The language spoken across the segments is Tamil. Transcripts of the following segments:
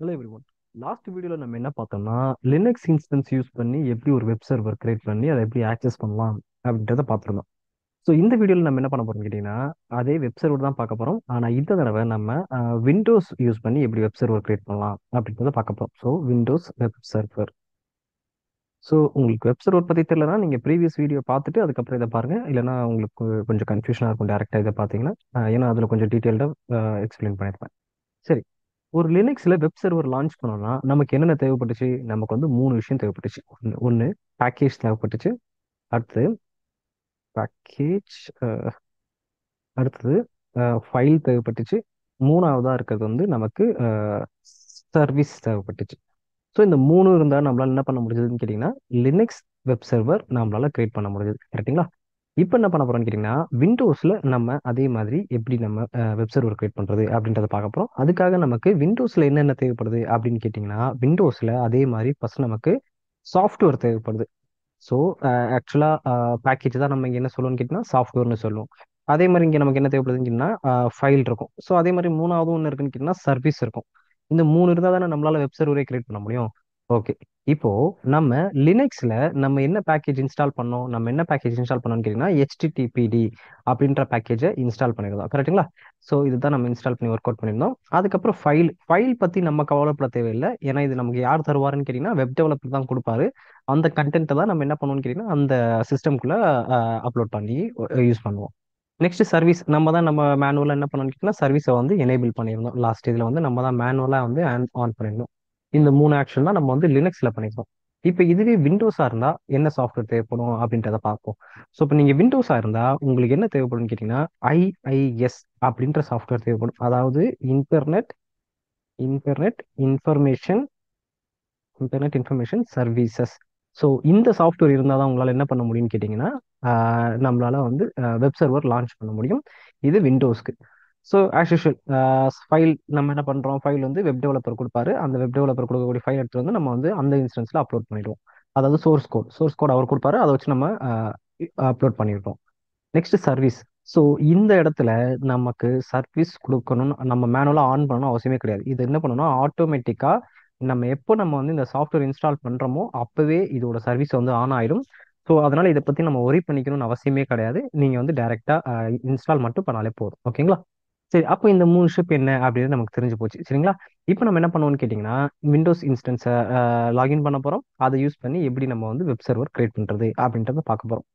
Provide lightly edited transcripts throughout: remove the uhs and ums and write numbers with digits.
Hello everyone. லாஸ்ட் வீடியோல நம்ம என்ன பார்த்தோம்னா, லினக்ஸ் இன்ஸ்டன்ஸ் யூஸ் பண்ணி எப்படி ஒரு வெப் சர்வர் கிரியேட் பண்ணி அதை எப்படி ஆக்சஸ் பண்ணலாம் அப்படின்றத பார்த்துருந்தோம். ஸோ இந்த வீடியோல நம்ம என்ன பண்ண போறோம்னு கேட்டீங்கன்னா, அதே வெப் சர்வர் தான் பார்க்க போறோம். ஆனா இந்த தடவை நம்ம விண்டோஸ் யூஸ் பண்ணி எப்படி வெப் சர்வர் கிரியேட் பண்ணலாம் அப்படின்றத பார்க்க போறோம். So Windows web server. So உங்களுக்கு வெப் சர்வர் பத்தி தெரியலனா நீங்க ப்ரீவியஸ் வீடியோ பார்த்துட்டு அதுக்கப்புறம் இதை பாருங்க. இல்லைன்னா உங்களுக்கு கொஞ்சம் கன்ஃபியூஷனா இருக்கும் டேரக்டா இதை பார்த்தீங்கன்னா. ஏன்னா அதுல கொஞ்சம் டீட்டெயில்டா எக்ஸ்பிளைன் பண்ணியிருப்பேன். சரி. ஒரு லினக்ஸ்ல வெப் சர்வர் லான்ச் பண்ணோம்னா நமக்கு என்னென்ன தேவைப்பட்டுச்சு? நமக்கு வந்து 3 விஷயம் தேவைப்பட்டுச்சு. ஒன்று பேக்கேஜ் தேவைப்பட்டுச்சு. அடுத்தது பேக்கேஜ் அடுத்தது ஃபைல் தேவைப்பட்டுச்சு. மூணாவதா இருக்கிறது வந்து நமக்கு சர்வீஸ் தேவைப்பட்டுச்சு. ஸோ இந்த 3 இருந்தால் நம்மளால என்ன பண்ண முடிஞ்சதுன்னு கேட்டிங்கன்னா, லினக்ஸ் வெப் சர்வர் நம்மளால கிரியேட் பண்ண முடிஞ்சது. கரெக்ட்டுங்களா? இப்போ என்ன பண்ண போறோம்னு கேட்டிங்கன்னா, விண்டோஸில் நம்ம அதே மாதிரி எப்படி நம்ம வெப் சர்வர் கிரியேட் பண்ணுறது அப்படின்றத பார்க்க போகிறோம். அதுக்காக நமக்கு விண்டோஸில் என்னென்ன தேவைப்படுது அப்படின்னு கேட்டிங்கன்னா, விண்டோஸில் அதே மாதிரி ஃபர்ஸ்ட் நமக்கு சாஃப்ட்வேர் தேவைப்படுது. ஸோ ஆக்சுவலாக பேக்கேஜ் தான் நம்ம இங்கே என்ன சொல்லுவோம்னு கேட்டிங்கன்னா சாஃப்ட்வேர்னு சொல்லுவோம். அதே மாதிரி இங்கே நமக்கு என்ன தேவைப்படுதுன்னு கேட்டிங்கன்னா ஃபைல் இருக்கும். ஸோ அதே மாதிரி மூணாவது ஒன்று இருக்குன்னு கேட்டிங்கன்னா சர்வீஸ் இருக்கும். இந்த 3 இருந்தால் தானே நம்மளால வெப் சர்வரே கிரியேட் பண்ண முடியும். ஓகே. இப்போ நம்ம லினக்ஸ்ல நம்ம என்ன பேக்கேஜ் இன்ஸ்டால் பண்ணோம்? நம்ம என்ன பேக்கேஜ் இன்ஸ்டால் பண்ணோம்னு கேட்டிங்கன்னா HTTPD அப்படின்ற பேக்கேஜை இன்ஸ்டால் பண்ணியிருந்தோம். கரெக்ட்டுங்களா? ஸோ இதுதான் நம்ம இன்ஸ்டால் பண்ணி ஒர்க் அவுட் பண்ணியிருந்தோம். அதுக்கப்புறம் ஃபைல் பற்றி நம்ம கவலைப்பட தேவையில்லை. ஏன்னா இது நமக்கு யார் தருவாருன்னு கேட்டிங்கன்னா வெப் டெவலப்பர் தான் கொடுப்பாரு. அந்த கண்டென்ட்டை தான் நம்ம என்ன பண்ணுவோம்னு கேட்டிங்கன்னா அந்த சிஸ்டம்குள்ள அப்லோட் பண்ணி யூஸ் பண்ணுவோம். நெக்ஸ்ட் சர்வீஸ் நம்ம மேனுவலாக என்ன பண்ணணும்னு கேட்டிங்கன்னா சர்வீஸை வந்து எனேபிள் பண்ணியிருந்தோம். லாஸ்ட் இதில் வந்து நம்ம தான் மேனுவலாக வந்து ஆன் பண்ணியிருந்தோம். இந்த 3 ஆக்ஷன் தான் நம்ம வந்து லினக்ஸில் பண்ணியிருந்தோம். இப்போ இதுவே விண்டோஸாக இருந்தால் என்ன சாஃப்ட்வேர் தேவைப்படும் அப்படின்றத பார்ப்போம். ஸோ இப்போ நீங்கள் விண்டோஸாக இருந்தால் உங்களுக்கு என்ன தேவைப்படும்னு கேட்டிங்கன்னா IIS அப்படின்ற சாஃப்ட்வேர் தேவைப்படும். அதாவது internet internet information internet information services. So இந்த சாஃப்ட்வேர் இருந்தால் தான் உங்களால் என்ன பண்ண முடியும்னு கேட்டிங்கன்னா நம்மளால வந்து வெப் சர்வர் லான்ச் பண்ண முடியும். இது விண்டோஸ்க்கு. ஸோ ஆஸ் யூஷுவல் நம்ம என்ன பண்ணுறோம்? ஃபைல் வந்து வெப் டெவலப்பர் கொடுப்பாரு. அந்த வெப் டெவலப்பர் கொடுக்கக்கூடிய ஃபைல் எடுத்து வந்து நம்ம வந்து அந்த இன்ஸ்டன்ஸில் அப்லோட் பண்ணிடுவோம். அதாவது சோர்ஸ் கோட் அவர் கொடுப்பாரு. அதை வச்சு நம்ம அப்லோட் பண்ணிடுறோம். Next service. ஸோ இந்த இடத்துல நமக்கு சர்வீஸ் கொடுக்கணும்னு நம்ம மேனுவலாக ஆன் பண்ணணும் அவசியமே கிடையாது. இது என்ன பண்ணணும்னா ஆட்டோமேட்டிக்காக நம்ம வந்து இந்த சாஃப்ட்வேர் இன்ஸ்டால் பண்ணுறோமோ அப்போவே இதோட சர்வீஸ் வந்து ஆன் ஆயிடும். ஸோ அதனால இதை பற்றி நம்ம ஒரி பண்ணிக்கணும்னு அவசியமே கிடையாது. நீங்கள் வந்து டைரெக்டாக இன்ஸ்டால் மட்டும் பண்ணாலே போதும். ஓகேங்களா? சரி. அப்போ இந்த 3 ஸ்டெப் என்ன அப்படின்னு நமக்கு தெரிஞ்சு போச்சு. சரிங்களா? இப்போ நம்ம என்ன பண்ணுவோம்னு கேட்டிங்கன்னா விண்டோஸ் இன்ஸ்டன்ஸை லாகின் பண்ண போகிறோம். அதை யூஸ் பண்ணி எப்படி நம்ம வந்து வெப் சர்வர் கிரியேட் பண்ணுறது அப்படின்றத பார்க்க போகிறோம்.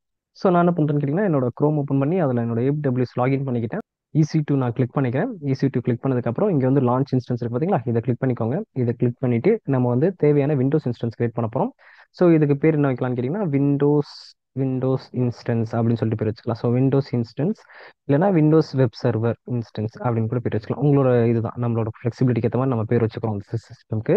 ஸோ நான் என்ன பண்ணுறேன்னு கேட்டிங்கன்னா என்னோட க்ரோம் ஓப்பன் பண்ணி அதில் என்னோட AWS லாகின் பண்ணிக்கிட்டேன். EC2 நான் கிளிக் பண்ணிக்கிறேன். EC2 கிளிக் பண்ணதுக்கப்புறம் இங்கே வந்து லான்ச் இன்ஸ்டன்ஸ் இருக்கு பார்த்தீங்களா? இதை கிளிக் பண்ணிக்கோங்க. இதை கிளிக் பண்ணிட்டு நம்ம வந்து தேவையான விண்டோஸ் இன்ஸ்டன்ஸ் கிரியேட் பண்ண போகிறோம். ஸோ இதுக்கு பேர் என்ன வைக்கலாம்னு கேட்டிங்கன்னா விண்டோஸ் இன்ஸ்டன்ஸ் அப்படின்னு சொல்லிட்டு பேர் வச்சுக்கலாம். ஸோ விண்டோஸ் இன்ஸ்டன்ஸ் இல்லைனா விண்டோஸ் வெப் சர்வர் இன்ஸ்டன்ஸ் அப்படின்னு கூட பேர் வச்சுக்கலாம். உங்களோட இதுதான் நம்மளோட ஃப்ளெக்சிபிலிட்டிக்கு ஏற்ற மாதிரி நம்ம பேர் வச்சுக்கிறோம் அந்த சிஸ்டம்க்கு.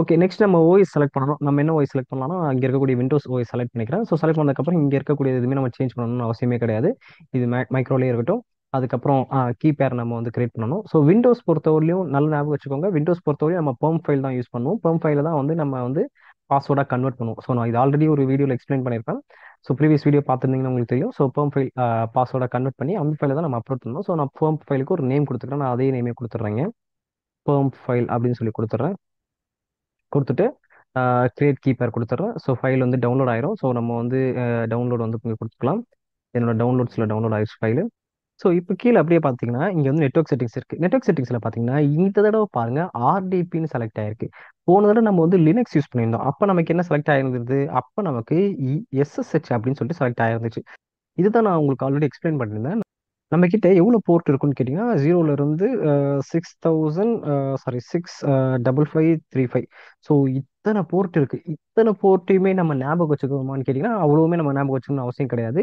ஓகே. நெக்ஸ்ட் நம்ம ஓஎஸ் செலக்ட் பண்ணணும். நம்ம என்ன ஓஎஸ் செலக்ட் பண்ணலாம்னா அங்கே இருக்கக்கூடிய விண்டோஸ் ஓஎஸ் செலக்ட் பண்ணிக்கிறேன். ஸோ செலக்ட் பண்ணதுக்கப்புறம் இங்கே இருக்கக்கூடிய எதுவுமே நம்ம சேஞ்ச் பண்ணணும்னு அவசியமே கிடையாது. இது மைக்ரோலேயே இருக்கட்டும். அதுக்கப்புறம் கீபேர் நம்ம வந்து கிரியேட் பண்ணணும். ஸோ விண்டோஸ் பொறுத்தவரையிலும் நல்ல ஞாபகம் வச்சுக்கோங்க. விண்டோஸ் பொறுத்தவரையும் நம்ம பெர்ம் ஃபைல் தான் யூஸ் பண்ணுவோம். பெர்ம் ஃபைல தான் வந்து நம்ம வந்து பாஸ்வேர்டாக கன்வெர்ட் பண்ணுவோம். ஸோ நான் இது ஆல்ரெடி ஒரு வீடியோவில் எக்ஸ்பிளைன் பண்ணியிருப்பேன். ஸோ ப்ரீவியஸ் வீடியோ பார்த்துருந்தீங்கன்னா உங்களுக்கு தெரியும். ஸோ பெர்ம் ஃபைல் பாஸ்வேர்டாக கன்வெர்ட் பண்ணி அந்த ஃபைலை தான் நம்ம அப்லோட் பண்ணணும். ஸோ நான் பெர்ம் ஃபைலுக்கு ஒரு நேம் கொடுத்துக்கிறேன். நான் அதே நேமே கொடுத்துட்றேங்க. பெர்ம் ஃபைல் அப்படின்னு சொல்லி கொடுத்துட்றேன். கொடுத்துட்டு கிரியேட் கீப்பர் கொடுத்துட்றேன். ஸோ ஃபைல் வந்து டவுன்லோட் ஆயிரும். ஸோ நம்ம வந்து டவுன்லோட் வந்து இங்கே கொடுத்துக்கலாம். என்னோட டவுன்லோட்ஸில் டவுன்லோட் ஆயிடுச்சு ஃபைலு. ஸோ இப்போ கீழே அப்படியே பார்த்தீங்கன்னா இங்கே வந்து நெட்வொர்க் செட்டிங்ஸ் இருக்குது. நெட்வொர்க் செட்டிங்ஸில் பார்த்தீங்கன்னா இந்த தடவை பாருங்க RDPன்னு செலக்ட் ஆயிருக்கு. போன தடவை நம்ம வந்து லினக்ஸ் யூஸ் பண்ணியிருந்தோம். அப்போ நமக்கு என்ன செலக்ட் ஆயிருந்தது? அப்போ நமக்கு SSH அப்படின்னு சொல்லிட்டு செலக்ட் ஆயிருந்துச்சு. இதுதான் நான் உங்களுக்கு ஆல்ரெடி எக்ஸ்பிளைன் பண்ணியிருந்தேன். நம்ம கிட்ட எவ்வளோ போர்ட் இருக்குன்னு கேட்டிங்கன்னா 0ல இருந்து 6000 சாரி 65535. ஸோ இத்தனை போர்ட் இருக்கு. இத்தனை போர்ட்டையுமே நம்ம ஞாபகம் வச்சுக்கோமான்னு கேட்டிங்கன்னா அவ்வளவுமே நம்ம ஞாபகம் வச்சுக்கணும்னு அவசியம் கிடையாது.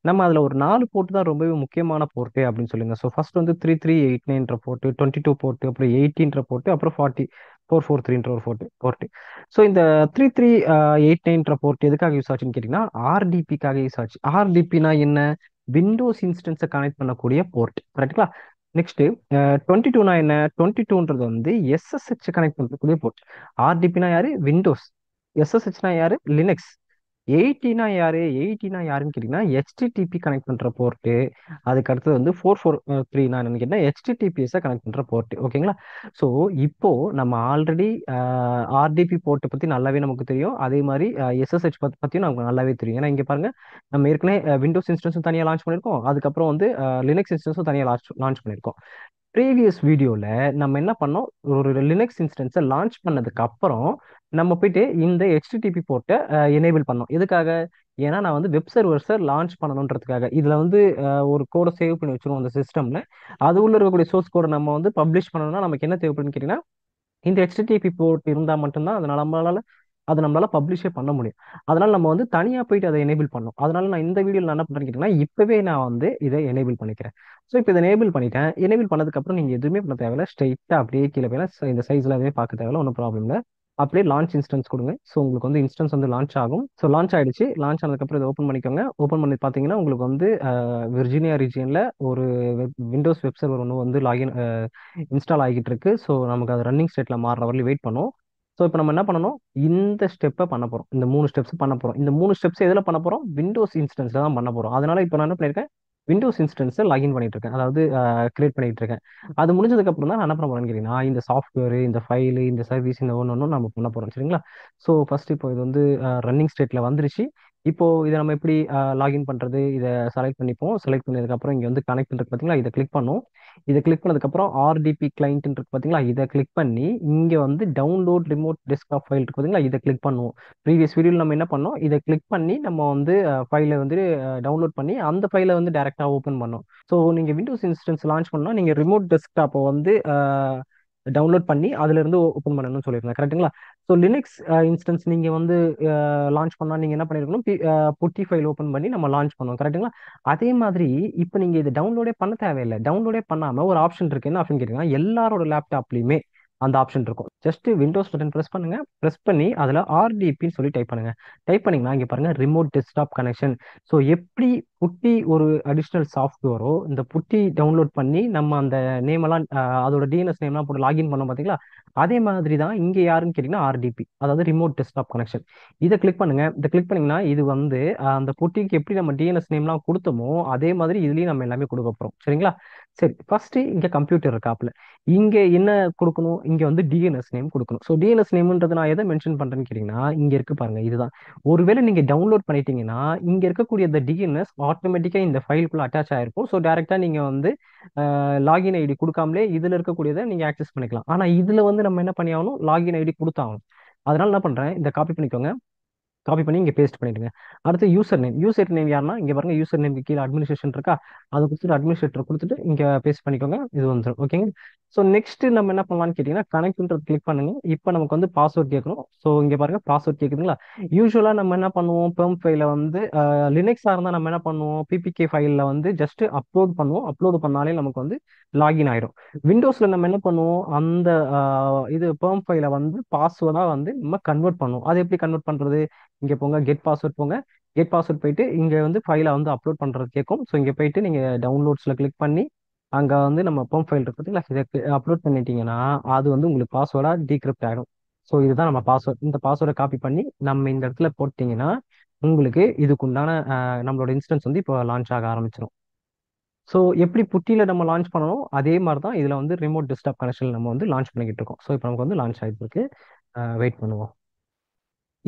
நம்ம அதில் ஒரு 4 போர்ட் தான் ரொம்பவே முக்கியமான போர்ட்டு அப்படின்னு சொல்லுங்க. ஸோ ஃபர்ஸ்ட் வந்து 3389 போர்ட்டு, 22 போர்ட்டு, அப்புறம் 18 போர்ட்டு, அப்புறம் 443 ஒரு போர்ட்டு. ஸோ இந்த 3389 போர்ட் எதுக்காக யூஸ் ஆச்சுன்னு கேட்டிங்கன்னா RDPக்காக யூஸ் ஆச்சு. RDPனா என்ன? விண்டோஸ் இன்ஸ்டன்ஸை கனெக்ட் பண்ணக்கூடிய போர்ட். கரெக்டுங்களா? நெக்ஸ்ட் 22னா என்ன? 22ன்றது வந்து SSH கனெக்ட் பண்ணக்கூடிய போர்ட். RDPனா யாரு? விண்டோஸ். SSHனா யாரு? லினக்ஸ். எயிட்டினா யாரு? எயிட்டினா யாருன்னு கேட்டீங்கன்னா ஹெச்டிடிபி கனெக்ட் பண்ற போர்ட்டு. அதுக்கு அடுத்தது வந்து 443 நான் நினைக்கிறேன் ஹெச்டிடிபிஎஸ் கனெக்ட் பண்ற போர்ட். ஓகேங்களா? ஸோ இப்போ நம்ம ஆல்ரெடி ஆர்டிபி போர்ட்டை பத்தி நல்லாவே நமக்கு தெரியும். அதே மாதிரி எஸ்எஸ்ஹெச் பத்தியும் நமக்கு நல்லாவே தெரியும். ஏன்னா இங்க பாருங்க, நம்ம ஏற்கனவே விண்டோஸ் இன்ஸ்டன்ஸும் தனியாக லான்ச் பண்ணியிருக்கோம். அதுக்கப்புறம் வந்து லினக்ஸ் இன்ஸ்டன்ஸும் தனியாக லான்ச் பண்ணியிருக்கோம். ப்ரீவியஸ் வீடியோல நம்ம என்ன பண்ணோம், ஒரு லினக்ஸ் இன்ஸ்டன்ஸை லான்ச் பண்ணதுக்கு அப்புறம் நம்ம போயிட்டு இந்த ஹெச்டிடிபி போர்ட்டை எனேபிள் பண்ணோம். எதுக்காக? ஏன்னா நான் வந்து வெப் சர்வர்ஸை லான்ச் பண்ணணுன்றதுக்காக. இதுல வந்து ஒரு கோடை சேவ் பண்ணி வச்சிருவோம் அந்த சிஸ்டம்ல. அது உள்ள இருக்கக்கூடிய சோர்ஸ் கோடை நம்ம வந்து பப்ளிஷ் பண்ணணும்னா நமக்கு என்ன தேவைப்படுன்னு கேட்டீங்கன்னா, இந்த HTTP போர்ட் இருந்தா மட்டும்தான் அதனால நம்மளால பப்ளிஷே பண்ண முடியும். அதனால நம்ம வந்து தனியா போயிட்டு அதை எனேபிள் பண்ணோம். அதனால நான் இந்த வீடியோல நான் என்ன பண்றேன்னு கேட்டீங்கன்னா, இப்பவே நான் வந்து இதை எனேபிள் பண்ணிக்கிறேன். ஸோ இப்போ இதை எனேபிள் பண்ணிட்டேன். எனேபிள் பண்ணதுக்கு அப்புறம் நீங்க எதுவுமே பண்ண தேவையில்ல. ஸ்ட்ரைட்டா அப்படியே கீழே போய் இந்த சைஸ்ல எதுவுமே பார்க்க தேவையில்ல. ஒன்றும் ப்ராப்ளம் இல்லை. அப்படியே லான்ச் இன்ஸ்டன்ஸ் கொடுங்க. ஸோ உங்களுக்கு வந்து இன்ஸ்டன்ஸ் வந்து லான்ச் ஆகும். ஸோ லான்ச் ஆயிடுச்சு. லான்ச் ஆனதுக்கப்புறம் இதை ஓப்பன் பண்ணிக்கோங்க. ஓப்பன் பண்ணி பார்த்தீங்கன்னா உங்களுக்கு வந்து விர்ஜீனியா ரீஜியன்ல ஒரு விண்டோஸ் வெப் சர்வர் ஒன்று வந்து லாகின் இன்ஸ்டால் ஆகிட்டு இருக்கு. ஸோ நமக்கு அது ரன்னிங் ஸ்டேட்ல மாறுற வரையும் வெயிட் பண்ணும். ஸோ இப்போ நம்ம என்ன பண்ணணும், இந்த ஸ்டெப்பை பண்ண போறோம். இந்த 3 ஸ்டெப்ஸ் பண்ண போறோம். இந்த 3 ஸ்டெப்ஸ் எதுல பண்ண போறோம்? விண்டோஸ் இன்ஸ்டன்ஸ்ல தான் பண்ண போறோம். அதனால இப்போ நான் என்ன பண்ணிருக்கேன், விண்டோஸ் இன்ஸ்டன்ஸை லாகின் பண்ணிட்டு இருக்கேன். அதாவது கிரியேட் பண்ணிட்டு இருக்கேன். அது முடிஞ்சதுக்கு அப்புறம் தான் நான் என்ன பண்ண போறேன்னு கேட்டீங்கன்னா, இந்த சாஃப்ட்வேர், இந்த ஃபைல், இந்த சர்வீஸ், இந்த ஒன்று நம்ம பண்ண போறோம். சரிங்களா? ஸோ ஃபர்ஸ்ட் இப்போ இது வந்து ரன்னிங் ஸ்டேட்ல வந்துருச்சு. இப்போ இதை நம்ம எப்படி லாகின் பண்றது? இதை செலக்ட் பண்ணிப்போம். செலக்ட் பண்ணதுக்கு அப்புறம் இங்க வந்து கனெக்ட் இருக்கு பாத்தீங்களா, இதை கிளிக் பண்ணும். இதை கிளிக் பண்ணதுக்கு அப்புறம் ஆர்டிபி கிளைண்ட் இருக்கு பாத்தீங்களா, இதை கிளிக் பண்ணி இங்க வந்து டவுன்லோட் ரிமோட் டெஸ்க்டாப் ஃபைல் இருக்கு பாத்தீங்களா, இதை கிளிக் பண்ணுவோம். ப்ரீவியஸ் வீடியோல நம்ம என்ன பண்ணோம், இதை கிளிக் பண்ணி நம்ம வந்து ஃபைலை வந்து டவுன்லோட் பண்ணி அந்த ஃபைலை வந்து டைரக்டா ஓப்பன் பண்ணோம். ஸோ நீங்க விண்டோஸ் இன்ஸ்டன்ஸ் லான்ச் பண்ணா நீங்க ரிமோட் டெஸ்க்டாப்பை வந்து டவுன்லோட் பண்ணி அதுல இருந்து ஓப்பன் பண்ணணும்னு சொல்லியிருந்தேன். கரெக்ட்டுங்களா? ஸோ லினக்ஸ் இன்ஸ்டன்ஸ் நீங்க வந்து லான்ச் பண்ணா நீங்க என்ன பண்ணிருக்கணும், புட்டி ஃபைல் ஓப்பன் பண்ணி நம்ம லான்ச் பண்ணுவோம். கரெக்ட்டுங்களா? அதே மாதிரி இப்போ நீங்க இதை டவுன்லோடே பண்ண தேவையில்லை. டவுன்லோடே பண்ணாம ஒரு ஆப்ஷன் இருக்கு. என்ன ஆப்ஷன் கேட்டீங்கன்னா, எல்லாரோட லேப்டாப்லயுமே அந்த ஆப்ஷன் இருக்கும். ஜஸ்ட் விண்டோஸ் பட்டன் பிரஸ் பண்ணுங்க. பிரஸ் பண்ணி அதுல ஆர்டிபின்னு சொல்லி டைப் பண்ணுங்க. டைப் பண்ணீங்கன்னா இங்க பாருங்க ரிமோட் டெஸ்க்டாப் கனெக்ஷன். ஸோ எப்படி புட்டி ஒரு அடிஷ்னல் சாஃப்ட்வேரோ, இந்த புட்டி டவுன்லோட் பண்ணி நம்ம அந்த நேம் எல்லாம் அதோட டிஎன்எஸ் நேம்லாம் போட்டு லாகின் பண்ணோம் பாத்தீங்களா, அதே மாதிரி தான் இங்க யாருன்னு கேட்டீங்கன்னா ஆர்டிபி, அதாவது ரிமோட் டெஸ்க்டாப் கனெக்ஷன். இதை கிளிக் பண்ணுங்க. இதை கிளிக் பண்ணீங்கன்னா இது வந்து அந்த புட்டிக்கு எப்படி நம்ம டிஎன்எஸ் நேம்லாம் கொடுத்தோமோ அதே மாதிரி இதுலயும் நம்ம எல்லாமே கொடுக்க போறோம். சரிங்களா? சரி, ஃபர்ஸ்ட் இங்க கம்ப்யூட்டர் இருக்காப்ல. இங்க என்ன கொடுக்கணும், இங்க வந்து டிஎன்எஸ் நேம் கொடுக்கணும். ஸோ டிஎன்எஸ் நேம்ன்றது நான் எதை மென்ஷன் பண்றேன்னு கேட்டீங்கன்னா, இங்க இருக்கு பாருங்க, இதுதான். ஒருவேளை நீங்க டவுன்லோட் பண்ணிட்டீங்கன்னா இங்க இருக்கக்கூடிய இந்த டிஎன்எஸ் ஆட்டோமேட்டிக்கா இந்த ஃபைலுக்குள்ள அட்டாச் ஆயிருக்கும். ஸோ டைரக்டா நீங்க வந்து லாகின் ஐடி கொடுக்காமலே இதுல இருக்கக்கூடியதை நீங்க ஆக்சஸ் பண்ணிக்கலாம். ஆனா இதுல வந்து நம்ம என்ன பண்ணி ஆகணும், லாகின் ஐடி கொடுத்தாகணும். அதனால என்ன பண்றேன், இந்த காப்பி பண்ணிக்கோங்க. காப்பி பண்ணி இங்க பேஸ்ட் பண்ணிடுங்க. அடுத்து யூசர் நேம். யூசர் நேம் யாருன்னா இங்க பாருங்க, யூசர் நேம் கீழே அட்மினிஸ்ட்ரேஷன் இருக்கா, அதை கொடுத்துட்டு அட்மினிஸ்ட்ரேட்டர் கொடுத்துட்டு இங்க பேஸ்ட் பண்ணிக்கோங்க. இது வந்துடும். ஓகேங்க? ஸோ நெக்ஸ்ட் நம்ம என்ன பண்ணலாம்னு கேட்டீங்கன்னா, கனெக்ட்ன்றது கிளிக் பண்ணுங்க. இப்போ நமக்கு வந்து பாஸ்வேர்ட் கேட்கணும். ஸோ இங்க பாருங்க பாஸ்வேர்ட் கேக்குதுங்களா. யூஸ்வலா நம்ம என்ன பண்ணுவோம், பெர்ம் ஃபைல வந்து லினக்ஸா இருந்தா நம்ம என்ன பண்ணுவோம், பிபிகே ஃபைல்ல வந்து ஜஸ்ட் அப்லோட் பண்ணுவோம். அப்லோட் பண்ணாலே நமக்கு வந்து லாகின் ஆயிரும். விண்டோஸ்ல நம்ம என்ன பண்ணுவோம், அந்த இது பெர்ம் ஃபைல வந்து பாஸ்வேர்டா வந்து நம்ம கன்வெர்ட் பண்ணுவோம். அது எப்படி கன்வெர்ட் பண்றது, இங்க போங்க, கெட் பாஸ்வேர்ட் போங்க. கெட் பாஸ்வேர்ட் போயிட்டு இங்க வந்து ஃபைலை வந்து அப்லோட் பண்றது கேட்கும். ஸோ இங்க போயிட்டு நீங்க டவுன்லோட்ஸ்ல கிளிக் பண்ணி அங்க வந்து நம்ம பெர்ம் ஃபைல் இருக்கு பார்த்தீங்களா, இதை அப்லோட் பண்ணிட்டீங்கன்னா அது வந்து உங்களுக்கு பாஸ்வேர்டா டீக்ரிப்ட் ஆயிடும். ஸோ இதுதான் நம்ம பாஸ்வேர்ட். இந்த பாஸ்வேர்டை காப்பி பண்ணி நம்ம இந்த இடத்துல போட்டீங்கன்னா உங்களுக்கு இதுக்குண்டான நம்மளோட இன்ஸ்டன்ஸ் வந்து இப்போ லான்ச் ஆக ஆரம்பிச்சிடும். ஸோ எப்படி புட்டியில நம்ம லான்ச் பண்ணணும் அதே மாதிரி தான் இதுல வந்து ரிமோட் டெஸ்க்டாப் கனெக்ஷன் நம்ம வந்து லான்ச் பண்ணிக்கிட்டு இருக்கோம். ஸோ இப்போ நமக்கு வந்து லான்ச் ஆகிட்டு இருக்கு. வெயிட் பண்ணுவோம்.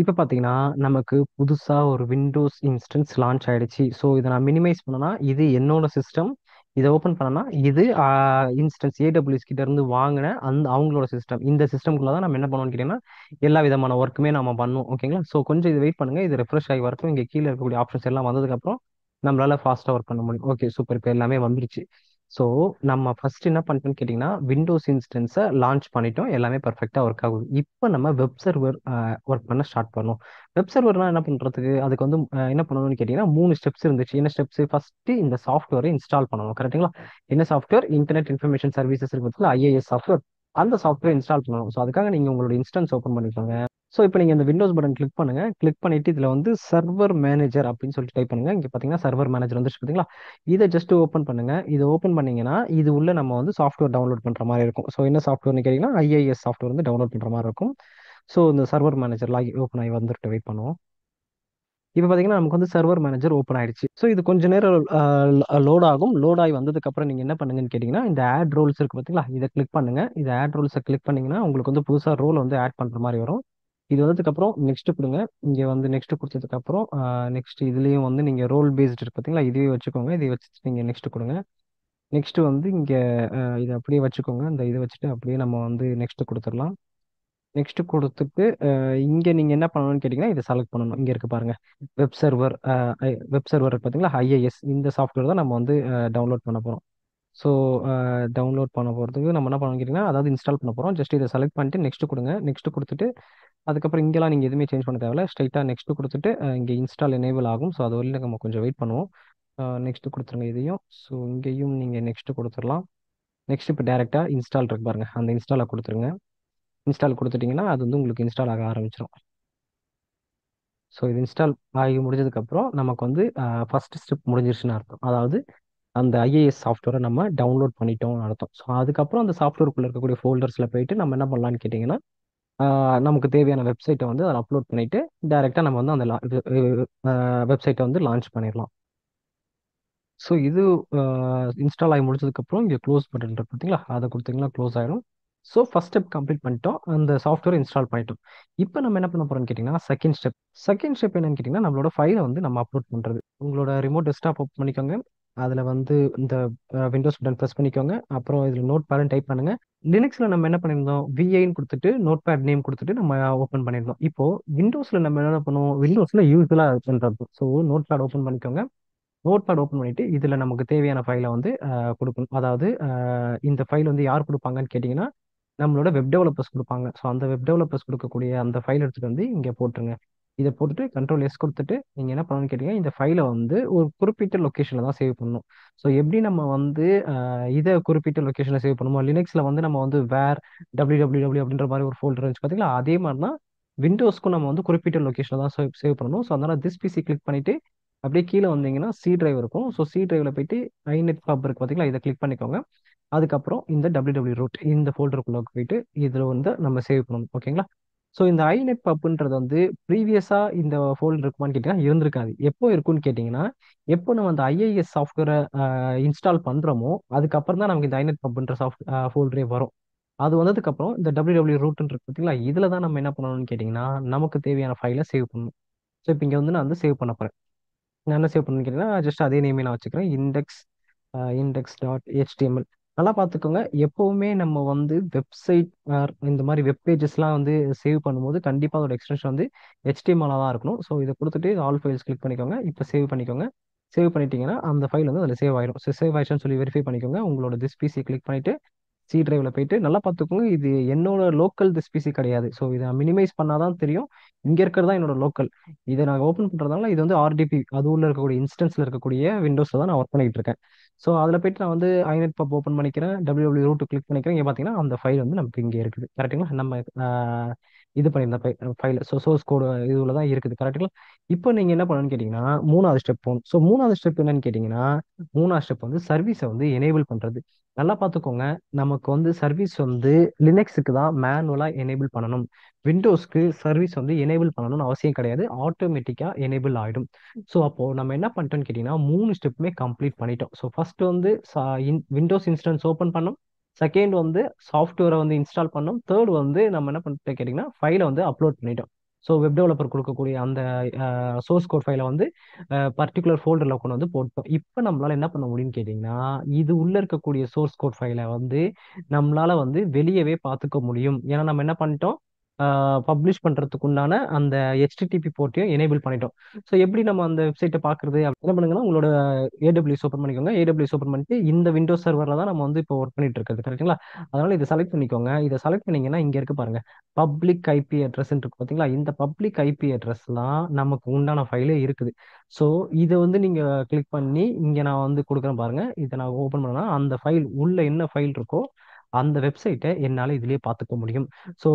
இப்போ பார்த்தீங்கன்னா நமக்கு புதுசா ஒரு விண்டோஸ் இன்ஸ்டன்ஸ் லான்ச் ஆயிடுச்சு. ஸோ இதை நான் மினிமைஸ் பண்ணனா இது என்னோட சிஸ்டம். இதை ஓப்பன் பண்ணனா இது இன்ஸ்டன்ஸ் ஏடபிள்யூஎஸ் கிட்ட இருந்து வாங்கின அந்த அவங்களோட சிஸ்டம். இந்த சிஸ்டம்குள்ள தான் நம்ம என்ன பண்ணுவோம்னு கேட்டீங்கன்னா எல்லா விதமான ஒர்க்குமே நம்ம பண்ணுவோம். ஓகேங்களா? ஸோ கொஞ்சம் இது வெயிட் பண்ணுங்க. இது ரெஃப்ரெஷ் ஆகி வரட்டும். இங்கே கீழே இருக்கக்கூடிய ஆப்ஷன்ஸ் எல்லாம் வந்ததுக்கு அப்புறம் நம்மளால ஃபாஸ்டா ஒர்க் பண்ண முடியும். Okay, super. இப்போ எல்லாமே வந்துருச்சு. ஸோ நம்ம ஃபர்ஸ்ட் என்ன பண்ணிட்டோம்னு கேட்டிங்கன்னா, விண்டோஸ் இன்ஸ்டன்ஸை லான்ச் பண்ணிட்டோம். எல்லாமே பர்ஃபெக்டாக ஒர்க் ஆகுது. இப்போ நம்ம வெப் சர்வர் ஒர்க் பண்ண ஸ்டார்ட் பண்ணோம். வெப் சர்வர்னா என்ன பண்ணுறதுக்கு, அதுக்கு வந்து என்ன பண்ணணும்னு கேட்டிங்கன்னா 3 ஸ்டெப்ஸ் இருந்துச்சு. என்ன ஸ்டெப்ஸ்? ஃபர்ஸ்ட் இந்த சாஃப்ட்வேரை இன்ஸ்டால் பண்ணணும். கரெக்ட்டுங்களா? என்ன சாஃப்ட்வேர்? இன்டர்நெட் இன்ஃபர்மேஷன் சர்வீசஸ் இருக்கு பார்த்தீங்களா, ஐஏஎஸ் சாஃப்ட்வேர். அந்த சாஃப்ட்வேர் இன்ஸ்டால் பண்ணணும். ஸோ அதுக்காக நீங்கள் உங்களோட இன்ஸ்டன்ஸ் ஓப்பன் பண்ணிக்கோங்க. ஸோ இப்போ நீங்கள் இந்த விண்டோஸ் பட்டன் கிளிக் பண்ணுங்க. கிளிக் பண்ணிட்டு இதில் வந்து சர்வர் மேனேஜர் அப்படின்னு சொல்லிட்டு டைப் பண்ணுங்க. இங்கே பார்த்தீங்கன்னா சர்வர் மேனேஜர் வந்துச்சு பார்த்தீங்களா, இதை ஜஸ்ட் ஓப்பன் பண்ணுங்க. இது ஓப்பன் பண்ணீங்கன்னா இது உள்ள நம்ம வந்து சாஃப்ட்வேர் டவுன்லோட் பண்ற மாதிரி இருக்கும். ஸோ என்ன சாஃப்ட்வேர்னு கேட்டீங்கன்னா ஐஏஎஸ் சாஃப்ட்வேர் வந்து டவுன்லோட் பண்ற மாதிரி இருக்கும். ஸோ இந்த சர்வர் மேனேஜர் லாகி ஓப்பன் ஆகி வந்துட்டு வெயிட் பண்ணுவோம். இப்போ பார்த்தீங்கன்னா நமக்கு வந்து சர்வர் மேனேஜர் ஓப்பன் ஆயிடுச்சு. ஸோ இது கொஞ்ச நேரம் லோட் ஆகும். லோட் ஆகி வந்ததுக்கப்புறம் நீங்கள் என்ன பண்ணுங்கன்னு கேட்டிங்கன்னா, இந்த ஆட் ரோல்ஸ் இருக்கு பார்த்தீங்களா, இதை கிளிக் பண்ணுங்க. இது ஆட் ரோல்ஸை கிளிக் பண்ணீங்கன்னா உங்களுக்கு வந்து புதுசாக ரோல் வந்து ஆட் பண்ணுற மாதிரி வரும். இது வந்ததுக்கப்புறம் நெக்ஸ்ட் கொடுங்க. இங்கே வந்து நெக்ஸ்ட் கொடுத்ததுக்கப்புறம் நெக்ஸ்ட் இதுலேயும் வந்து நீங்கள் ரோல் பேஸ்ட் இருக்கு பார்த்தீங்களா, இதுவே வச்சுக்கோங்க. இதை வச்சுட்டு நீங்கள் நெக்ஸ்ட் கொடுங்க. நெக்ஸ்ட் வந்து இங்கே இதை அப்படியே வச்சுக்கோங்க. இந்த இதை வச்சுட்டு அப்படியே நம்ம வந்து நெக்ஸ்ட் கொடுத்துடலாம். நெக்ஸ்ட் கொடுத்துட்டு இங்கே நீங்கள் என்ன பண்ணணும்னு கேட்டிங்கன்னா இதை செலக்ட் பண்ணணும். இங்கே இருக்கு பாருங்க, வெப் சர்வர் பார்த்தீங்களா, ஐஏஎஸ். இந்த சாஃப்ட்வேர் தான் நம்ம வந்து டவுன்லோட் பண்ண போகிறோம். ஸோ டவுன்லோட் பண்ண போகிறதுக்கு நம்ம என்ன பண்ணணும் கேட்டிங்கன்னா, அதாவது இன்ஸ்டால் பண்ண போகிறோம். ஜஸ்ட் இதை செலக்ட் பண்ணிட்டு நெக்ஸ்ட் கொடுங்க. நெக்ஸ்ட் கொடுத்துட்டு அதுக்கப்புறம் இங்கெல்லாம் நீங்கள் எதுவுமே சேஞ்ச் பண்ண தேவையில்ல. ஸ்ட்ரைட்டாக நெக்ஸ்ட் கொடுத்துட்டு இங்கே இன்ஸ்டால் எனேபிள் ஆகும். ஸோ அது வரையிலும் நம்ம கொஞ்சம் வெயிட் பண்ணுவோம். நெக்ஸ்ட் கொடுத்துருங்க இதையும். ஸோ இங்கேயும் நீங்கள் நெக்ஸ்ட் கொடுத்துடலாம். நெக்ஸ்ட் இப்போ டேரெக்டாக இன்ஸ்டால் இருக்கு பாருங்க, அந்த இன்ஸ்டாலை கொடுத்துருங்க. இன்ஸ்டால் கொடுத்துட்டிங்கன்னா அது வந்து உங்களுக்கு இன்ஸ்டால் ஆக ஆரம்பிச்சிடும். ஸோ இது இன்ஸ்டால் ஆகி முடிஞ்சதுக்கப்புறம் நமக்கு வந்து ஃபர்ஸ்ட் ஸ்டெப் முடிஞ்சிருச்சுன்னு அர்த்தம். அதாவது அந்த ஐஏஎஸ் சாஃப்ட்வேரை நம்ம டவுன்லோட் பண்ணிட்டோம்னு அர்த்தம். ஸோ அதுக்கப்புறம் அந்த சாஃப்ட்வேருக்குள்ள இருக்கக்கூடிய ஃபோல்டர்ஸில் போயிட்டு நம்ம என்ன பண்ணலாம்னு கேட்டிங்கன்னா, நமக்கு தேவையான வெப்சைட்டை வந்து அதில் அப்லோட் பண்ணிட்டு டைரெக்டாக நம்ம வந்து அந்த வெப்சைட்டை வந்து லான்ச் பண்ணிடலாம். ஸோ இது இன்ஸ்டால் ஆகி முடிச்சதுக்கப்புறம் இங்கே க்ளோஸ் பட்டன் இருக்கு பார்த்தீங்களா, அதை கொடுத்தீங்கன்னா க்ளோஸ் ஆகிடும். ஸோ ஃபர்ஸ்ட் ஸ்டெப் கம்ப்ளீட் பண்ணிட்டோம், அந்த சாஃப்ட்வேர் இன்ஸ்டால் பண்ணிட்டோம். இப்போ நம்ம என்ன பண்ண போறோம்னு கேட்டிங்கன்னா செகண்ட் ஸ்டெப் என்னன்னு கேட்டிங்கன்னா, நம்மளோட ஃபைலை வந்து நம்ம அப்லோட் பண்ணுறது. உங்களோட ரிமோட் டெஸ்க்டாப் ஓப்பன் பண்ணிக்கோங்க. அதில் வந்து இந்த விண்டோஸ் பட்டன் ப்ரெஸ் பண்ணிக்கோங்க. அப்புறம் இதில் நோட் பேட்னு டைப் பண்ணுங்க. லினக்ஸில் நம்ம என்ன பண்ணியிருந்தோம், விஐன்னு கொடுத்துட்டு நோட் பேட் நேம் கொடுத்துட்டு நம்ம ஓப்பன் பண்ணியிருந்தோம். இப்போ விண்டோஸில் நம்ம என்ன பண்ணுவோம், விண்டோஸில் யூஸ்ஃபுல்லாக பண்ணுறது. ஸோ நோட் பேட் ஓப்பன் பண்ணிக்கோங்க. நோட் பேட் ஓப்பன் பண்ணிட்டு இதில் நமக்கு தேவையான ஃபைலை வந்து கொடுக்கணும். அதாவது இந்த ஃபைல் வந்து யார் கொடுப்பாங்கன்னு கேட்டிங்கன்னா, நம்மளோட வெப் டெவலப்பர்ஸ் கொடுப்பாங்க. ஸோ அந்த வெப் டெவலப்பர்ஸ் கொடுக்கக்கூடிய அந்த ஃபைல் எடுத்துட்டு வந்து இங்கே போட்டுருங்க. இதை போட்டுட்டு கண்ட்ரோல் எஸ் கொடுத்துட்டு நீங்கள் என்ன பண்ணணும்னு கேட்டிங்கன்னா, இந்த ஃபைலை வந்து ஒரு குறிப்பிட்ட லொக்கேஷனில் தான் சேவ் பண்ணணும். ஸோ எப்படி நம்ம வந்து இதை குறிப்பிட்ட லொக்கேஷனில் சேவ் பண்ணுமோ, லினக்ஸில் வந்து நம்ம வந்து வேர் www அப்படின்ற மாதிரி ஒரு ஃபோல்டர் இருந்துச்சு பார்த்தீங்களா, அதே மாதிரி தான் விண்டோஸ்க்கும் நம்ம வந்து குறிப்பிட்ட லொக்கேஷனில் தான் சேவ் பண்ணணும். ஸோ அதனால் திஸ் பிசி கிளிக் பண்ணிட்டு அப்படியே கீழே வந்தீங்கன்னா சி டிரைவ் இருக்கும். ஸோ சி டிரைவில் போயிட்டு ஐநெட் பப் இருக்கு பார்த்தீங்களா, இதை கிளிக் பண்ணிக்கோங்க. அதுக்கப்புறம் இந்த www ரூட் இந்த ஃபோல்டருக்குள்ள போயிட்டு இதில் வந்து நம்ம சேவ் பண்ணணும். ஓகேங்களா. ஸோ இந்த ஐநெட் பப்ன்றது வந்து ப்ரீவியஸாக இந்த ஃபோல்டர் இருக்குமான்னு கேட்டிங்கன்னா இருந்திருக்காது. எப்போ இருக்குன்னு கேட்டிங்கன்னா, எப்போ நம்ம அந்த ஐஏஎஸ் சாஃப்ட்வேரை இன்ஸ்டால் பண்ணுறோமோ அதுக்கப்புறம் தான் நமக்கு இந்த ஐநெட் பப்ன்ற ஃபோல்டரே வரும். அது வந்ததுக்கப்புறம் இந்த www ரூட்னு இருக்கு பார்த்தீங்களா, இதில் தான் நம்ம என்ன பண்ணணும்னு கேட்டிங்கன்னா, நமக்கு தேவையான ஃபைலை சேவ் பண்ணணும். ஸோ இப்போ இங்கே வந்து நான் வந்து சேவ் பண்ண போகிறேன். நான் என்ன சேவ் பண்ணணும்னு கேட்டிங்கன்னா, ஜஸ்ட் அதே நேமே நான் வச்சுக்கிறேன், index.html. நல்லா பார்த்துக்கோங்க, எப்பவுமே நம்ம வந்து வெப்சைட் இந்த மாதிரி வெப் பேஜஸ்லாம் வந்து சேவ் பண்ணும்போது கண்டிப்பாக அதோட எக்ஸ்டென்ஷன் வந்து HTML தான் இருக்கணும். ஸோ இதை கொடுத்துட்டு ஆல் ஃபைல்ஸ் கிளிக் பண்ணிக்கோங்க. இப்போ சேவ் பண்ணிக்கோங்க. சேவ் பண்ணிட்டீங்கன்னா அந்த ஃபைல் வந்து அதில் சேவ் ஆயிடும். சேவ் ஆயிடுச்சுன்னு சொல்லி வெரிஃபை பண்ணிக்கோங்க. உங்களோட திஸ் பிசி கிளிக் பண்ணிட்டு சி டிரைவில் போயிட்டு நல்லா பார்த்துக்கோங்க, இது என்னோட லோக்கல் திஸ் பிசி கிடையாது. ஸோ இதை மினிமைஸ் பண்ணாதான் தெரியும். இங்கே இருக்கிறது தான் என்னோட லோக்கல். இதை நான் ஓப்பன் பண்ணுறதுனால இது வந்து ஆர்டிபி, அது உள்ள இருக்கக்கூடிய இன்ஸ்டன்ஸில் இருக்கக்கூடிய விண்டோஸில் தான் நான் ஒர்க் பண்ணிட்டு இருக்கேன். ஸோ அதில் போயிட்டு நான் வந்து ஐநெட் பப் ஓப்பன் பண்ணிக்கிறேன், www ரூட் கிளிக் பண்ணிக்கிறேன். இங்கே பார்த்தீங்கன்னா அந்த ஃபைல் வந்து நமக்கு இங்கே இருக்குது. கரெக்டுங்களா. நம்ம இது பண்ணியிருந்த ஃபைல் சோர்ஸ் கோடு இதுல தான் இருக்குது. கரெக்டுங்களா. இப்போ நீங்கள் என்ன பண்ணணும்னு கேட்டிங்கன்னா, மூணாவது ஸ்டெப் போகணும். ஸோ மூணாவது ஸ்டெப் என்னன்னு கேட்டிங்கன்னா, மூணாவது ஸ்டெப் வந்து சர்வீஸை வந்து எனேபிள் பண்ணுறது. நல்லா பார்த்துக்கோங்க, நமக்கு வந்து சர்வீஸ் வந்து லினக்ஸுக்கு தான் மேனுவலாக எனேபிள் பண்ணணும். விண்டோஸ்க்கு சர்வீஸ் வந்து எனேபிள் பண்ணணும்னு அவசியம் கிடையாது, ஆட்டோமேட்டிக்காக எனேபிள் ஆகிடும். ஸோ அப்போது நம்ம என்ன பண்ணிட்டோம்னு கேட்டிங்கன்னா, மூணு ஸ்டெப்புமே கம்ப்ளீட் பண்ணிட்டோம். ஸோ ஃபர்ஸ்ட் வந்து விண்டோஸ் இன்ஸ்டன்ஸ் ஓப்பன் பண்ணோம். செகண்ட் வந்து சாஃப்ட்வேரை வந்து இன்ஸ்டால் பண்ணோம். தேர்ட் வந்து நம்ம என்ன பண்ணிட்டு கேட்டிங்கன்னா, ஃபைலை வந்து அப்லோட் பண்ணிட்டோம். ஸோ வெப் டெவலப்பர் கொடுக்கக்கூடிய அந்த சோர்ஸ் கோட் ஃபைலை வந்து பர்டிகுலர் ஃபோல்டரில் கொண்டு வந்து போட்டோம். இப்போ நம்மளால என்ன பண்ண முடியும்னு கேட்டிங்கன்னா, இது உள்ள இருக்கக்கூடிய சோர்ஸ் கோட் ஃபைலை வந்து நம்மளால வந்து வெளியவே பார்த்துக்க முடியும். ஏன்னா நம்ம என்ன பண்ணிட்டோம், பப்ளிஷ் பண்ணுறதுக்கு உண்டான அந்த HTTP போர்ட்டையும் எனேபிள் பண்ணிட்டோம். ஸோ எப்படி நம்ம அந்த வெப்சைட்டை பார்க்குறது, என்ன பண்ணுங்கன்னா, உங்களோட AWS ஓப்பன் பண்ணிக்கோங்க. AWS ஓப்பன் பண்ணிட்டு இந்த விண்டோஸ் சர்வரில் தான் நம்ம வந்து இப்போ ஒர்க் பண்ணிட்டு இருக்கிறது. கரெக்ட்டுங்களா. அதனால இதை செலக்ட் பண்ணிக்கோங்க. இதை செலக்ட் பண்ணீங்கன்னா இங்கே இருக்கு பாருங்க, பப்ளிக் ஐபி அட்ரஸ் இருக்கு பார்த்தீங்களா. இந்த பப்ளிக் ஐபி அட்ரஸ்லாம் நமக்கு உண்டான ஃபைலே இருக்குது. ஸோ இதை வந்து நீங்கள் கிளிக் பண்ணி இங்கே நான் வந்து கொடுக்குறேன் பாருங்க, இதை நான் ஓப்பன் பண்ணனா அந்த ஃபைல் உள்ள என்ன ஃபைல் இருக்கோ அந்த வெப்சைட்டை என்னால் இதுலேயே பார்த்துக்க முடியும். ஸோ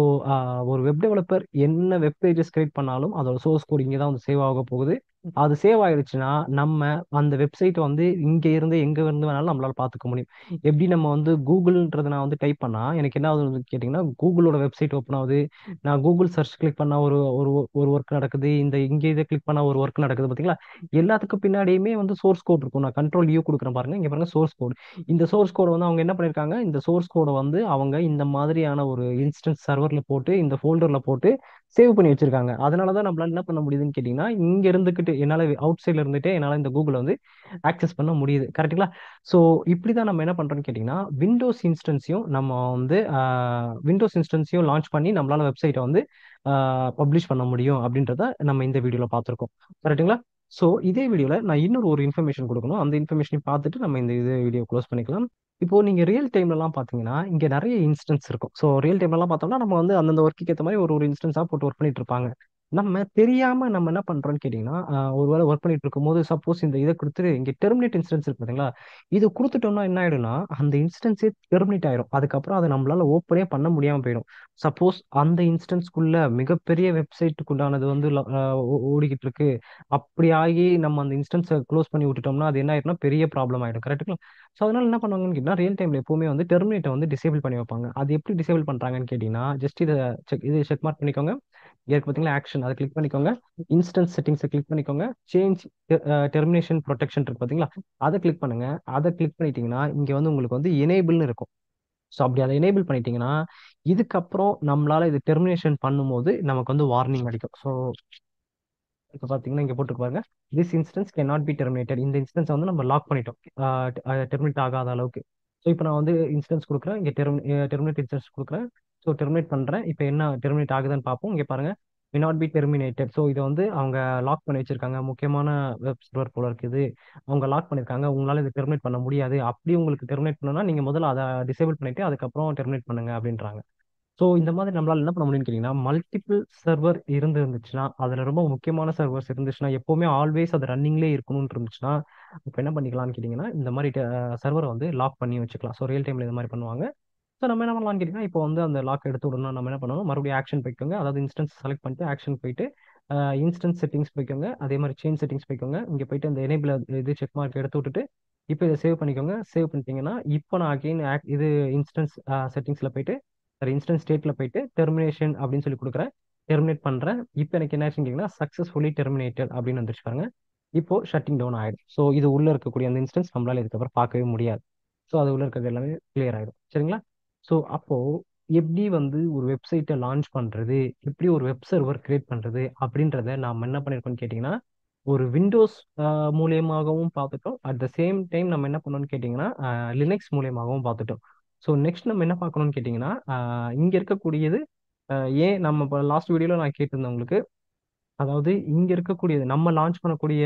ஒரு வெப் டெவலப்பர் என்ன வெப் பேஜஸ் கிரியேட் பண்ணாலும் அதோட சோர்ஸ் கோட் இங்கே தான் வந்து சேவ் ஆக போகுது. அது சேவ் ஆயிடுச்சுன்னா நம்ம அந்த வெப்சைட் வந்து இங்க இருந்து எங்க இருந்து வேணாலும் நம்மளால பார்த்துக்க முடியும். எப்படி நம்ம வந்து கூகுள்ன்றத நான் வந்து டைப் பண்ணா எனக்கு என்ன ஆகுதுன்னு கேட்டிங்கன்னா கூகுளோட வெப்சைட் ஓப்பன் ஆகுது. நான் கூகுள் சர்ச் கிளிக் பண்ணா ஒரு ஒரு ஒரு ஒர்க் நடக்குது. இந்த இங்க இதை கிளிக் பண்ணா ஒரு ஒர்க் நடக்குது பாத்தீங்களா. எல்லாத்துக்கும் பின்னாடியுமே வந்து சோர்ஸ் கோட் இருக்கும். நான் கண்ட்ரோல் யூ கொடுக்குறேன் பாருங்க. இங்க பாருங்க சோர்ஸ் கோட். இந்த சோர்ஸ் கோட் வந்து அவங்க என்ன பண்ணிருக்காங்க, இந்த சோர்ஸ் கோட வந்து அவங்க இந்த மாதிரியான ஒரு இன்ஸ்டன்ஸ் சர்வர்ல போட்டு இந்த ஃபோல்டர்ல போட்டு சேவ் பண்ணி வச்சிருக்காங்க. அதனாலதான் நம்மளால என்ன பண்ண முடியுதுன்னு கேட்டீங்கன்னா இங்க இருந்துகிட்டு என்னால அவுட் சைட்ல இருந்துட்டே என்னால இந்த கூகுள் வந்து ஆக்சஸ் பண்ண முடியுது. கரெக்ட்டுங்களா? ஸோ இப்படிதான் நம்ம என்ன பண்றோம்னு கேட்டீங்கன்னா விண்டோஸ் இன்ஸ்டன்ஸையும் நம்ம வந்து விண்டோஸ் இன்ஸ்டன்ஸையும் லான்ச் பண்ணி நம்மளால வெப்சைட்டை வந்து பப்ளிஷ் பண்ண முடியும் அப்படின்றத நம்ம இந்த வீடியோல பார்த்துருக்கோம். கரெக்ட்டுங்களா? ஸோ இதே வீடியோல நான் இன்னொரு ஒரு இன்ஃபர்மேஷன் கொடுக்கணும். அந்த இன்ஃபர்மேஷனையும் பார்த்துட்டு நம்ம இந்த இது வீடியோ க்ளோஸ் பண்ணிக்கலாம். இப்போ நீங்க ரியல் டைம்ல எல்லாம் பாத்தீங்கன்னா இங்க நிறைய இன்ஸ்டன்ஸ் இருக்கும். ஸோ ரியல் டைம்ல எல்லாம் பார்த்தோம்னா நம்ம வந்து அந்தந்த ஒர்க்குக்கு ஏற்ற மாதிரி ஒரு ஒரு இன்ஸ்டன்ஸா போட்டு ஒர்க் பண்ணிட்டு இருப்பாங்க. நம்ம தெரியாம நம்ம என்ன பண்றோம்னு கேட்டீங்கன்னா ஒருவேளை ஒர்க் பண்ணிட்டு இருக்கும்போது சப்போஸ் இந்த இதை கொடுத்துட்டு இங்க டெர்மினேட் இன்ஸ்டன்ஸ் இருக்கு பாத்தீங்களா. இது கொடுத்துட்டோம்னா என்ன ஆயிடும்னா அந்த இன்ஸ்டன்ஸே டெர்மினேட் ஆயிரும். அதுக்கப்புறம் அதை நம்மளால ஓப்பனே பண்ண முடியாம போயிடும். சப்போஸ் அந்த இன்ஸ்டன்ஸ்க்குள்ள மிகப்பெரிய வெப்சைட்டுக்குண்டானது வந்து ஓடிக்கிட்டு இருக்கு. அப்படி ஆகி நம்ம அந்த இன்ஸ்டன்ஸை க்ளோஸ் பண்ணி விட்டுட்டோம்னா அது என்ன ஆயிரும்னா பெரிய ப்ராப்ளம் ஆயிடும். கரெக்ட்டுங்களா? ஸோ அதனால என்ன பண்ணுவாங்கன்னு கேட்டீங்கன்னா ரியல் டைம்ல எப்பவுமே வந்து டெர்மினேட்டை வந்து டிசேபிள் பண்ணி வைப்பாங்க. அது எப்படி டிசேபிள் பண்றாங்கன்னு கேட்டீங்கன்னா ஜஸ்ட் இதை செக் மார்க் பண்ணிக்கோங்க. இங்க இருக்கு பாத்தீங்களா ஆக்ஷன், அதை கிளிக் பண்ணிக்கோங்க. இன்ஸ்டன்ஸ் செட்டிங்ஸை கிளிக் பண்ணிக்கோங்க. சேஞ்ச் டெர்மினேஷன் ப்ரொடெக்ஷன் இருக்கு பாத்தீங்களா, அதை கிளிக் பண்ணுங்க. அதை கிளிக் பண்ணிட்டீங்கன்னா இங்க வந்து உங்களுக்கு வந்து எனேபிள்னு இருக்கும். ஸோ அப்படி அதை எனேபிள் பண்ணிட்டீங்கன்னா இதுக்கப்புறம் நம்மளால இது டெர்மினேஷன் பண்ணும்போது நமக்கு வந்து வார்னிங் அடிக்கும். ஸோ இப்போ பார்த்தீங்கன்னா இங்கே போட்டு பாருங்க, this instance can not be terminated. இந்த இன்ஸ்டன்ஸ் வந்து நம்ம லாக் பண்ணிட்டோம் டெர்மினேட் ஆகாத அளவுக்கு. ஸோ இப்போ நான் வந்து இன்ஸ்டன்ஸ் கொடுக்குறேன், இங்கே டெர்மினேட் இன்ஸ்டன்ஸ் கொடுக்குறேன். ஸோ டெர்மினேட் பண்ணுறேன். இப்போ என்ன டெர்மினேட் ஆகுதுன்னு பார்ப்போம். இங்கே பாருங்க, may not be terminated. So இதை வந்து அவங்க லாக் பண்ணி வச்சிருக்காங்க. முக்கியமான வெப் சர்வர் போல இருக்குது. அவங்க லாக் பண்ணியிருக்காங்க. உங்களால இதை டெர்மினேட் பண்ண முடியாது. அப்படி உங்களுக்கு டெர்மினேட் பண்ணணும்னா நீங்க முதல்ல அதை டிசேபிள் பண்ணிட்டு அதுக்கப்புறம் டெர்மினேட் பண்ணுங்க அப்படின்றாங்க. ஸோ இந்த மாதிரி நம்மளால என்ன பண்ண முடியும்னு கேட்டீங்கன்னா மல்டிபிள் சர்வர் இருந்துச்சுன்னா அதுல ரொம்ப முக்கியமான சர்வர்ஸ் இருந்துச்சுன்னா எப்பவுமே ஆல்வேஸ் அது ரன்னிங்லேயே இருக்கணும்னு இருந்துச்சுன்னா இப்போ என்ன பண்ணிக்கலாம்னு கேட்டீங்கன்னா இந்த மாதிரி சர்வரை வந்து லாக் பண்ணி வச்சுக்கலாம். ஸோ ரியல் டைம்ல இந்த மாதிரி பண்ணுவாங்க. ஸோ நம்ம என்ன பண்ணலாம்னு கேட்டீங்கன்னா இப்போ வந்து அந்த லாக் எடுத்து விடணும் நம்ம என்ன பண்ணணும், மறுபடியும் ஆக்ஷன் போய்க்கோங்க. அதாவது இன்ஸ்டன்ஸ் செலக்ட் பண்ணிட்டு ஆக்ஷன் போயிட்டு இன்ஸ்டன்ஸ் செட்டிங்ஸ் போய்க்கோங்க. அதே மாதிரி சேஞ்ச் செட்டிங்ஸ் போய்க்கோங்க. இங்கே போயிட்டு அந்த எனேபிள் இது செக் மார்க் எடுத்து விட்டுட்டு இப்போ இதை சேவ் பண்ணிக்கோங்க. சேவ் பண்ணிட்டீங்கன்னா இப்போ நான் அகைன் இது இன்ஸ்டன்ஸ் செட்டிங்ஸ்ல போயிட்டு இன்ஸ்டன்ஸ் ஸ்டேட்ல போயிட்டு டெர்மினேஷன் அப்படின்னு சொல்லி கொடுக்குறேன். டெர்மினேட் பண்றேன். இப்போ எனக்கு என்ன ஆச்சுன்னு சக்சஸ்ஃபுல்லி டெர்மினேட்டட் அப்படின்னு வந்துருச்சு பாருங்க. இப்போ ஷட்டிங் டவுன் ஆயிடும். ஸோ இது உள்ள இருக்கக்கூடிய அந்த இன்ஸ்டன்ஸ் நம்மளால இதுக்கப்புறம் பார்க்கவே முடியாது. ஸோ அது உள்ள இருக்கிறது எல்லாமே கிளியர் ஆயிடும். சரிங்களா? ஸோ அப்போ எப்படி வந்து ஒரு வெப்சைட்டை லான்ச் பண்றது, எப்படி ஒரு வெப் சர்வர் கிரியேட் பண்றது அப்படின்றத நாம் என்ன பண்ணிருக்கோம்னு கேட்டிங்கன்னா ஒரு விண்டோஸ் மூலியமாகவும் பார்த்துட்டோம். அட் த சேம் டைம் நம்ம என்ன பண்ணோம்னு கேட்டிங்கன்னா லினக்ஸ் மூலியமாகவும் பார்த்துட்டோம். ஸோ நெக்ஸ்ட் நம்ம என்ன பார்க்கணும்னு கேட்டிங்கன்னா இங்க இருக்கக்கூடியது ஏன் நம்ம இப்போ லாஸ்ட் வீடியோல நான் கேட்டிருந்தேன் உங்களுக்கு. அதாவது இங்க இருக்கக்கூடியது நம்ம லான்ச் பண்ணக்கூடிய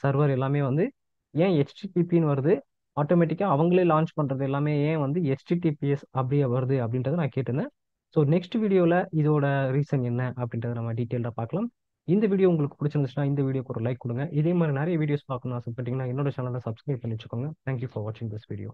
சர்வர் எல்லாமே வந்து ஏன் HTTPன்னு வருது, ஆட்டோமேட்டிக்கா அவங்களே லான்ச் பண்றது எல்லாமே ஏன் வந்து HTTPS அப்படியே வருது அப்படின்றத நான் கேட்டிருந்தேன். ஸோ நெக்ஸ்ட் வீடியோல இதோட ரீசன் என்ன அப்படின்றத நம்ம டீட்டெயிலாக பார்க்கலாம். இந்த வீடியோ உங்களுக்கு பிடிச்சிருந்துச்சுன்னா இந்த வீடியோக்கு ஒரு லைக் கொடுங்க. இதே மாதிரி நிறைய வீடியோஸ் பார்க்கணும்னு ஆசைப்பட்டீங்கன்னா என்னோட சேனலை சப்ஸ்கிரைப் பண்ணி வச்சுக்கோங்க. தேங்க்யூ ஃபார் வாட்சிங் திஸ் வீடியோ.